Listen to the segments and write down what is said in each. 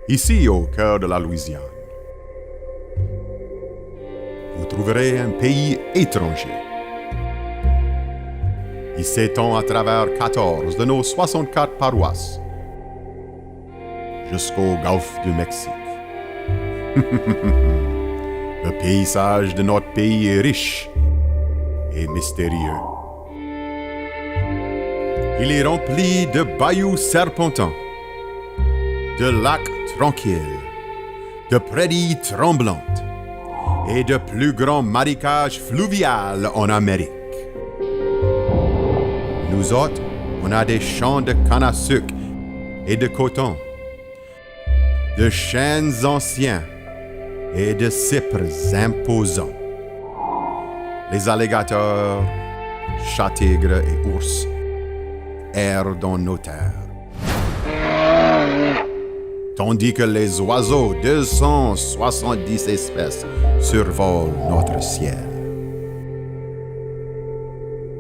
ici au cœur de la Louisiane. Vous trouverez un pays étranger. Il s'étend à travers 14 de nos 64 paroisses, jusqu'au golfe du Mexique. Le paysage de notre pays est riche et mystérieux. Il est rempli de bayous serpentants, de lacs tranquilles, de prairies tremblantes et de plus grands marécages fluviales en Amérique. Nous autres, on a des champs de canne à sucre et de coton, de chênes anciens et de cypres imposants. Les alligators, chats-tigres et ours errent dans nos terres. Tandis que les oiseaux, 270 espèces, survolent notre ciel.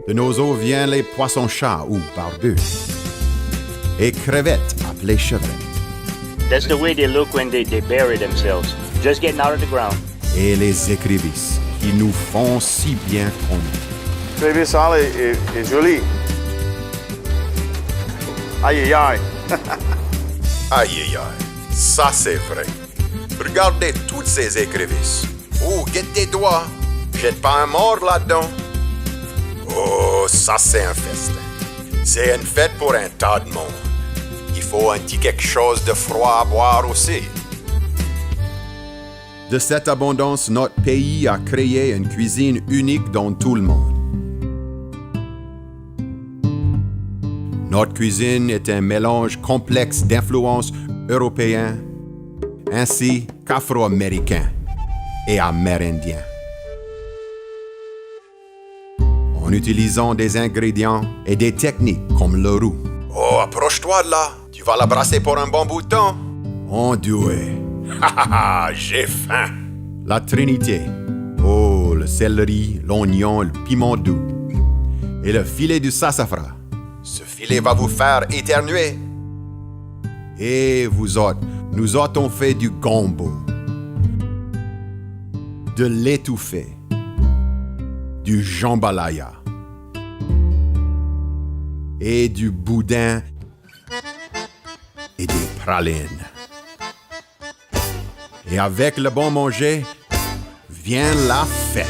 De nos eaux viennent les poissons-chats ou barbus, et crevettes appelées chevrets. That's the way they look when they bury themselves, just getting out of the ground. Et les écrevisses, qui nous font si bien tomber. L'écrevisse est jolie. Aïe, aïe, aïe. Aïe, aïe, aïe, ça c'est vrai. Regardez toutes ces écrevisses. Oh, guette tes doigts. Jette pas un mort là-dedans. Oh, ça c'est un festin. C'est une fête pour un tas de monde. Il faut un petit quelque chose de froid à boire aussi. De cette abondance, notre pays a créé une cuisine unique dans tout le monde. Notre cuisine est un mélange complexe d'influences européennes ainsi qu'afro-américains et amérindiens. En utilisant des ingrédients et des techniques comme le roux. Oh, approche-toi de là, tu vas la brasser pour un bon bout de temps. Andouille. J'ai faim. La trinité. Oh, le céleri, l'oignon, le piment doux. Et le filet du sassafras. Ce filet va vous faire éternuer. Et vous autres, nous autres on fait du gombo, de l'étouffée, du jambalaya et du boudin et des pralines. Et avec le bon manger, vient la fête.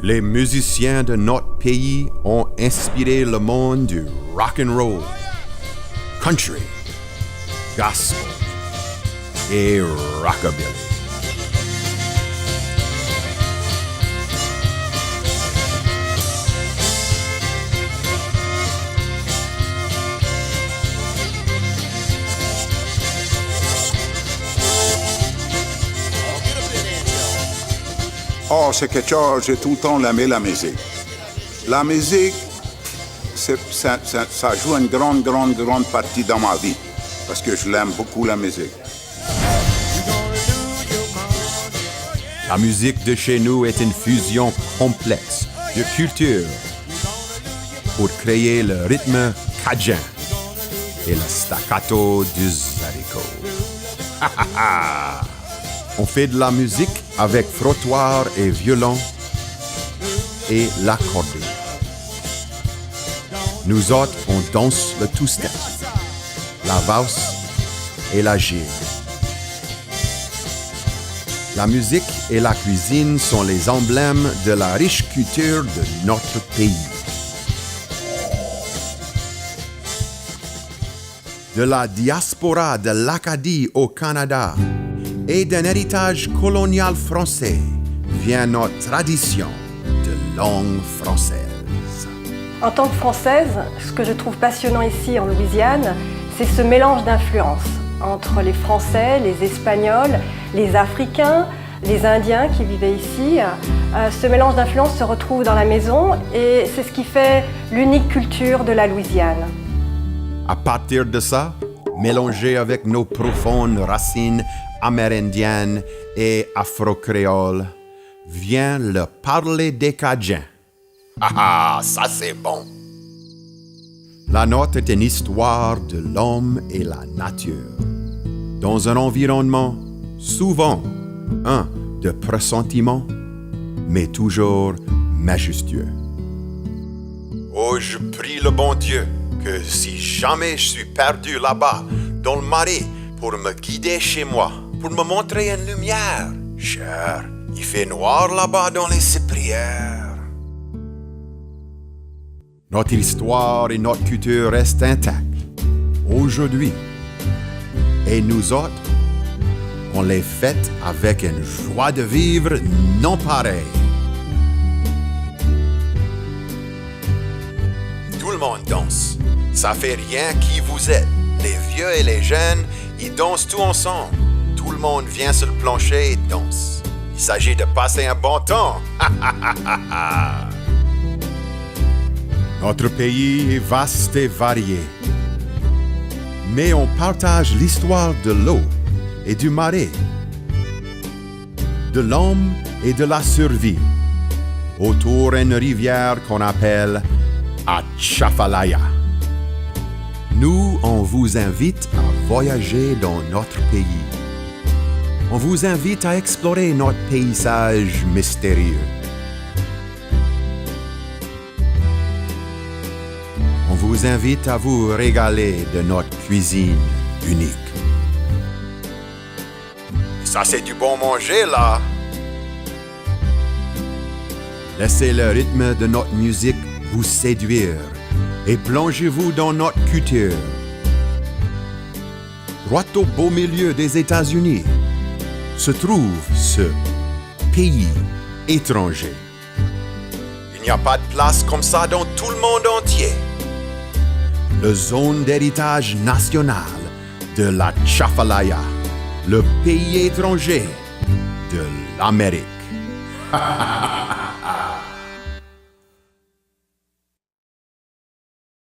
Les musiciens de notre pays ont inspiré le monde du rock and roll, country, gospel et rockabilly. Oh, c'est quelque chose, j'ai tout le temps aimé la musique. La musique, ça joue une grande partie dans ma vie, parce que je l'aime beaucoup, la musique. La musique de chez nous est une fusion complexe de cultures pour créer le rythme cajun et le staccato du zydeco. On fait de la musique avec frottoir et violon et l'accordéon. Nous autres, on danse le two-step, la valse et la gigue. La musique et la cuisine sont les emblèmes de la riche culture de notre pays. De la diaspora de l'Acadie au Canada et d'un héritage colonial français vient notre tradition de langue française. En tant que Française, ce que je trouve passionnant ici en Louisiane, c'est ce mélange d'influences entre les Français, les Espagnols, les Africains, les Indiens qui vivaient ici. Ce mélange d'influences se retrouve dans la maison et c'est ce qui fait l'unique culture de la Louisiane. À partir de ça, mélangé avec nos profondes racines amérindiennes et afro-créoles, vient le parler des Cajuns. Ah, ça c'est bon! La nôtre est une histoire de l'homme et la nature, dans un environnement souvent de pressentiment, mais toujours majestueux. Oh, je prie le bon Dieu que si jamais je suis perdu là-bas, dans le marais, pour me guider chez moi, pour me montrer une lumière. Cher, il fait noir là-bas dans les cyprières. Notre histoire et notre culture restent intactes aujourd'hui. Et nous autres, on les fête avec une joie de vivre non pareille. Tout le monde danse. Ça fait rien qui vous êtes. Les vieux et les jeunes, ils dansent tous ensemble. Tout le monde vient sur le plancher et danse. Il s'agit de passer un bon temps. Notre pays est vaste et varié. Mais on partage l'histoire de l'eau et du marais, de l'homme et de la survie, autour d'une rivière qu'on appelle Atchafalaya. Nous, on vous invite à voyager dans notre pays. On vous invite à explorer notre paysage mystérieux. On vous invite à vous régaler de notre cuisine unique. Ça, c'est du bon manger, là. Laissez le rythme de notre musique vous séduire et plongez-vous dans notre culture. Droit au beau milieu des États-Unis se trouve ce pays étranger. Il n'y a pas de place comme ça dans tout le monde entier. La zone d'héritage national de la Atchafalaya, le pays étranger de l'Amérique.